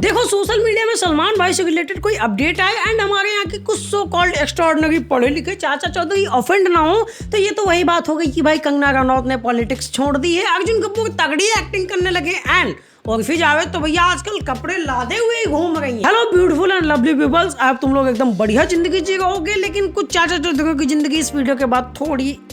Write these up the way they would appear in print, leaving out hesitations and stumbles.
देखो social media में सलमान भाई से रिलेटेड कोई अपडेट आए एंड हमारे यहाँ के कुछ सो कॉल्ड एक्स्ट्राऑर्डिनरी पढ़े लिखे चाचा चौधरी ऑफेंड ना हो तो ये तो वही बात हो गई कि भाई कंगना रनौत ने पॉलिटिक्स छोड़ दी है, अर्जुन कपूर तगड़ी एक्टिंग करने लगे एंड और फिर जावेद तो भैया आजकल कपड़े लादे हुए ही घूम रही हैं। Hello beautiful and lovely peoples, आप तुम लोग एकदम बढ़िया जिंदगी जी रहोगे, लेकिन कुछ चाचा चौधरी की जिंदगी इस वीडियो के बाद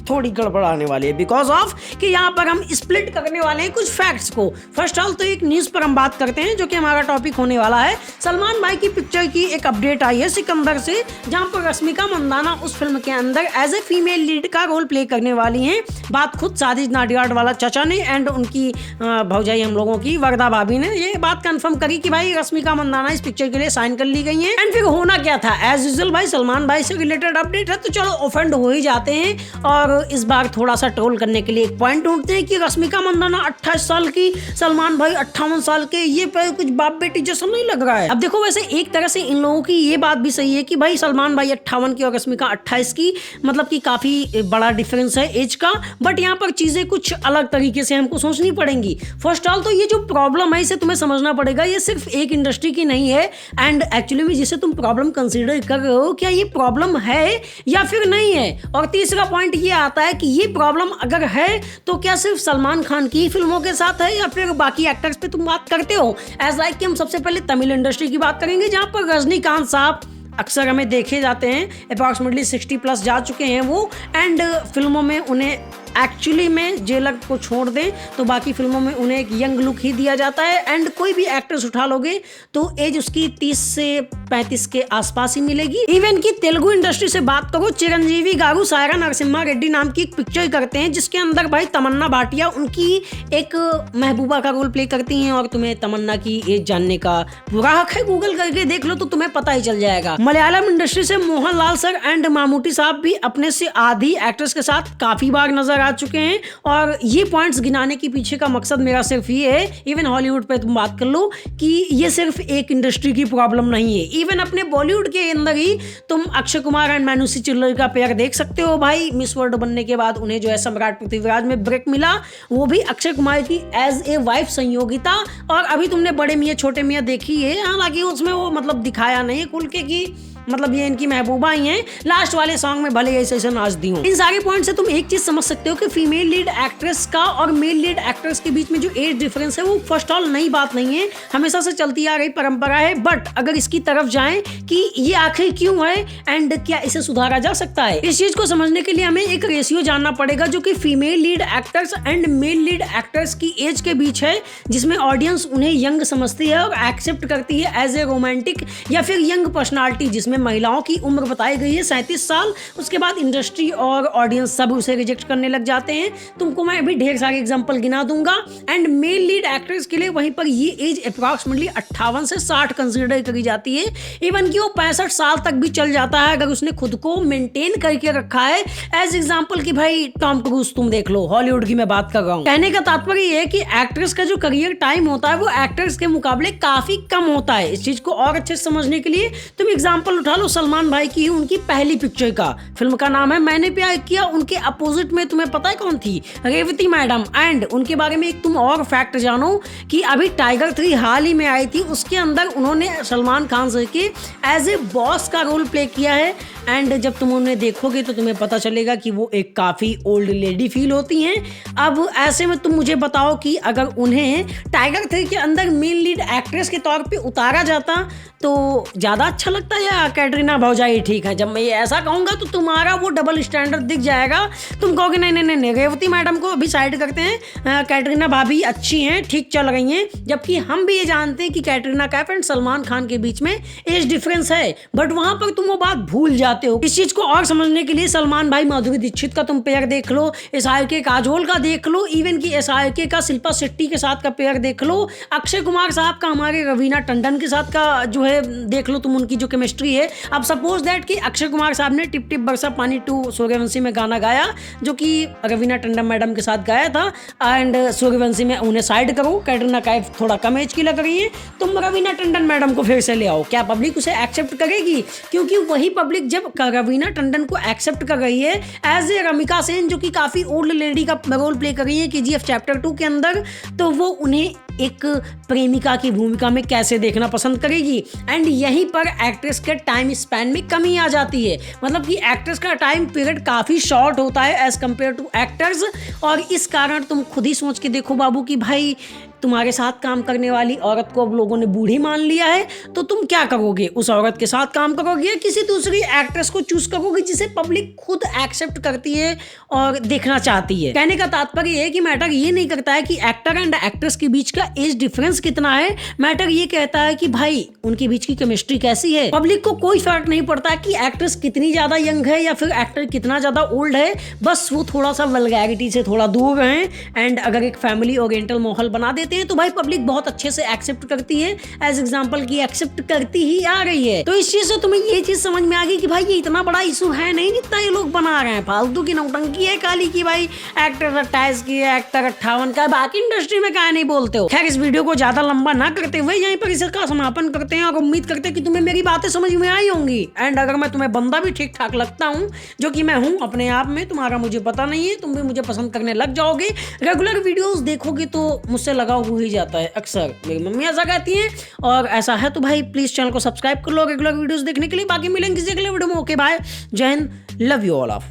थोड़ी गड़बड़ाने वाली है बिकॉज ऑफ कि यहाँ पर हम स्प्लिट करने वाले हैं कुछ फैक्ट्स को। फर्स्ट ऑल तो एक न्यूज पर हम बात करते हैं जो कि हमारा टॉपिक होने वाला है। सलमान भाई की पिक्चर की एक अपडेट आई है सिकंदर से, जहाँ पर रश्मिका मंदाना उस फिल्म के अंदर एज ए फीमेल लीड का रोल प्ले करने वाली हैं। बात खुद साजिद नाडियाड वाला चाचा ने एंड उनकी भौजाई हम लोगों की वरदा भाभी ने ये बात कंफर्म करी कि भाई रश्मिका मंदाना इस पिक्चर के लिए साइन कर ली गई है। एंड फिर होना क्या था, एज यूजुअल भाई सलमान भाई से रिलेटेड अपडेट है तो चलो ऑफेंड हो ही जाते हैं और इस बार थोड़ा सा ट्रोल करने के लिए एक पॉइंट ढूंढते हैं कि रश्मिका मंदाना 28 साल की, सलमान भाई 58 साल के, ये कुछ बाप बेटी जैसा नहीं लग रहा है। अब देखो वैसे एक तरह से इन लोगों की ये बात भी सही है कि भाई सलमान भाई 58 की और रश्मिका 28 की, मतलब कि काफी बड़ा डिफरेंस है एज का, बट यहाँ पर चीजें कुछ अलग तरीके से हमको सोचनी पड़ेंगी। फर्स्ट ऑल तो ये जो प्रॉब्लम है इसे तुम्हें समझना पड़ेगा, ये सिर्फ एक इंडस्ट्री की नहीं है एंड एक्चुअली में जिसे तुम प्रॉब्लम कंसीडर कर रहे हो क्या ये प्रॉब्लम है या फिर नहीं है। और तीसरा पॉइंट ये आता है कि ये प्रॉब्लम अगर है तो क्या सिर्फ सलमान खान की फिल्मों के साथ है या फिर बाकी एक्टर्स पे तुम बात करते हो। एज लाइक कि हम सबसे पहले तमिल इंडस्ट्री की बात करेंगे जहां पर रजनीकांत साहब अक्सर हमें देखे जाते हैं, अप्रॉक्सीमेटली 60+ जा चुके हैं वो एंड फिल्मों में उन्हें एक्चुअली में जेलर को छोड़ दें तो बाकी फिल्मों में उन्हें एक यंग लुक ही दिया जाता है एंड कोई भी एक्ट्रेस उठा लोगे तो एज उसकी 30 से 35 के आसपास ही मिलेगी। इवन की तेलुगु इंडस्ट्री से बात करो, चिरंजीवी गारू सायरा नरसिम्हा रेड्डी नाम की एक पिक्चर करते हैं जिसके अंदर भाई तमन्ना भाटिया उनकी एक महबूबा का रोल प्ले करती हैं और तुम्हें तमन्ना की एज जानने का पूरा हक है, गूगल करके देख लो तो तुम्हें पता ही चल जाएगा। मलयालम इंडस्ट्री से मोहनलाल सर एंड मामूटी साहब भी अपने से आधी एक्ट्रेस के साथ काफी बार नजर आ चुके हैं और ये पॉइंट्स गिनाने के पीछे का मकसद मेरा सिर्फ ये है, इवन हॉलीवुड पे तुम बात कर लो कि ये सिर्फ एक इंडस्ट्री की प्रॉब्लम नहीं है, इवन अपने बॉलीवुड के अंदर ही तुम अक्षय कुमार एंड मानुषी चिल्लर का पेयर देख सकते हो। भाई मिस वर्ल्ड बनने के बाद उन्हें जो है सम्राट पृथ्वीराज में ब्रेक मिला, वो भी अक्षय कुमार की एज ए वाइफ संयोगिता। और अभी तुमने बड़े मियां छोटे मियां देखी है, हालांकि उसमें वो मतलब दिखाया नहीं है खुल के कि मतलब ये इनकी महबूबा ही हैं, लास्ट वाले सॉन्ग में भले ऐसे ऐसे नाच दी हो। इन सारे पॉइंट से तुम एक चीज समझ सकते हो कि फीमेल लीड एक्ट्रेस का और मेल लीड एक्ट्रेस के बीच में जो एज डिफरेंस है वो फर्स्ट ऑल नई बात नहीं है, हमेशा से चलती आ रही परंपरा है। बट अगर इसकी तरफ जाएं कि ये आखिर क्यों है एंड क्या इसे सुधारा जा सकता है, इस चीज को समझने के लिए हमें एक रेशियो जानना पड़ेगा जो कि female lead actors and male lead actors की एज के बीच है, जिसमें ऑडियंस उन्हें यंग समझती है और एक्सेप्ट करती है एज ए रोमांटिक या फिर यंग पर्सनालिटी, जिसमें महिलाओं की उम्र बताई गई है 37 साल। उसके बाद इंडस्ट्री और ऑडियंस सब उसे रिजेक्ट करने लग जाते हैं। तुमको मैं अभी ढेर सारे एग्जांपल गिना दूंगा एंड मेल लीड एक्टर्स के लिए वहीं पर ये एज अप्रॉक्सीमेटली 58 से 60 कंसीडर करी जाती है। इवन कि वो 65 साल तक भी चल जाता है अगर उसने खुद को मेंटेन करके रखा है। एज एग्जाम्पल कि भाई टॉम क्रूज तुम देख लो, हॉलीवुड की मैं बात कर रहा हूँ। कहने का तात्पर्य ये है कि एक्ट्रेस का जो करियर टाइम होता है वो एक्टर्स के मुकाबले काफी कम होता है। इस चीज को और अच्छे से समझने के लिए तुम एग्जाम्पल उठा लो सलमान भाई की उनकी पहली पिक्चर का, फिल्म का नाम है मैंने प्यार किया। उनके अपोजिट में तुम्हें पता है कौन थी, रेवती मैडम। एंड उनके बारे में एक तुम और फैक्ट जानो कि अभी टाइगर 3 हाल ही में आई थी, उसके अंदर उन्होंने सलमान खान सर के एज ए बॉस का रोल प्ले किया है एंड जब तुम उन्हें देखोगे तो तुम्हें पता चलेगा कि वो एक काफी ओल्ड लेडी फील होती हैं। अब ऐसे में तुम मुझे बताओ कि अगर उन्हें टाइगर 3 के अंदर मेन लीड एक्ट्रेस के तौर पे उतारा जाता तो ज्यादा अच्छा लगता है या कैटरीना भौजाई ठीक है। जब मैं ये ऐसा कहूंगा तो तुम्हारा वो डबल स्टैंडर्ड दिख जाएगा, तुम कहोगे नहीं नहीं नहीं रेवती मैडम को अभी साइड करते हैं, कैटरीना भाभी अच्छी हैं, ठीक चल रही हैं। जबकि हम भी ये जानते हैं कि कैटरीना कैफ एंड सलमान खान के बीच में एज डिफरेंस है, बट वहां पर तुम वो बात भूल जाते हो। इस चीज को और समझने के लिए सलमान भाई माधुरी दीक्षित का तुम पेयर देख लो, SRK काजोल का देख लो, इवन की SRK का शिल्पा शेट्टी के साथ का पेयर देख लो, अक्षय कुमार साहब का हमारे रवीना टंडन के साथ का जो है देख लो तुम, उनकी जो केमिस्ट्री है। अब सपोज दैट कि अक्षय कुमार साहब ने टिप टिप बरसा पानी 2 सूर्यवंशी में गाना गाया जो कि रवीना टंडन मैडम के साथ गाया था एंड सूर्यवंशी में उन्हें साइड करो, कैटरीना कैफ थोड़ा कम एज की लग रही है, तुम रवीना टंडन मैडम को फिर से ले आओ, क्या पब्लिक उसे एक्सेप्ट करेगी? क्योंकि वही पब्लिक जब रवीना टंडन को एक्सेप्ट कर रही है एज ए रमिका सेन जो कि काफी ओल्ड लेडी का रोल प्ले कर रही है KGF चैप्टर 2 के अंदर, तो वो उन्हें एक प्रेमिका की भूमिका में कैसे देखना पसंद करेगी। एंड यहीं पर एक्ट्रेस के टाइम स्पैन में कमी आ जाती है, मतलब कि एक्ट्रेस का टाइम पीरियड काफ़ी शॉर्ट होता है एज कम्पेयर टू एक्टर्स। और इस कारण तुम खुद ही सोच के देखो बाबू कि भाई तुम्हारे साथ काम करने वाली औरत को अब लोगों ने बूढ़ी मान लिया है, तो तुम क्या करोगे? उस औरत के साथ काम करोगे या किसी दूसरी एक्ट्रेस को चूज करोगे जिसे पब्लिक खुद एक्सेप्ट करती है और देखना चाहती है। कहने का तात्पर्य है कि मैटर ये नहीं करता है कि एक्टर एंड एक्ट्रेस के बीच का एज डिफरेंस कितना है, मैटर ये कहता है कि भाई उनके बीच की केमिस्ट्री कैसी है। पब्लिक को कोई फर्क नहीं पड़ता कि एक्ट्रेस कितनी ज्यादा यंग है या फिर एक्टर कितना ज्यादा ओल्ड है, बस वो थोड़ा सा वल्गैरिटी से थोड़ा दूर रहें। एंड अगर एक फैमिली ओरिएंटल माहौल बना देते हैं तो भाई पब्लिक बहुत अच्छे से एक्सेप्ट करती है, एज एग्जांपल की एक्सेप्ट करती ही आ रही है। तो इस चीज से तुम्हें ये चीज समझ में आ गई कि भाई ये इतना बड़ा इशू है नहीं जितना ये लोग बना रहे हैं। फालतू की नौटंकी है काली की भाई एक्टर 28 की है, एक्टर 58 का है, बाकी इंडस्ट्री में क्या नहीं बोलते हो। खैर इस वीडियो को ज्यादा लंबा ना करते हुए यहीं पर इसका समापन करते हैं और उम्मीद करते हैं कि तुम्हें मेरी बातें समझ में आई होंगी। एंड अगर मैं तुम्हें बंदा भी ठीक ठाक लगता हूँ, जो कि मैं हूँ अपने आप में, तुम्हारा मुझे पता नहीं है, तुम भी मुझे पसंद करने लग जाओगे। रेगुलर वीडियोस देखोगे तो मुझसे लगाव हो ही जाता है, अक्सर मेरी मम्मी ऐसा कहती हैं। और ऐसा है तो भाई प्लीज चैनल को सब्सक्राइब कर लो रेगुलर वीडियोस देखने के लिए। बाकी मिलेंगे किसी अगले वीडियो में। ओके बाय, जय Hind, love you all of.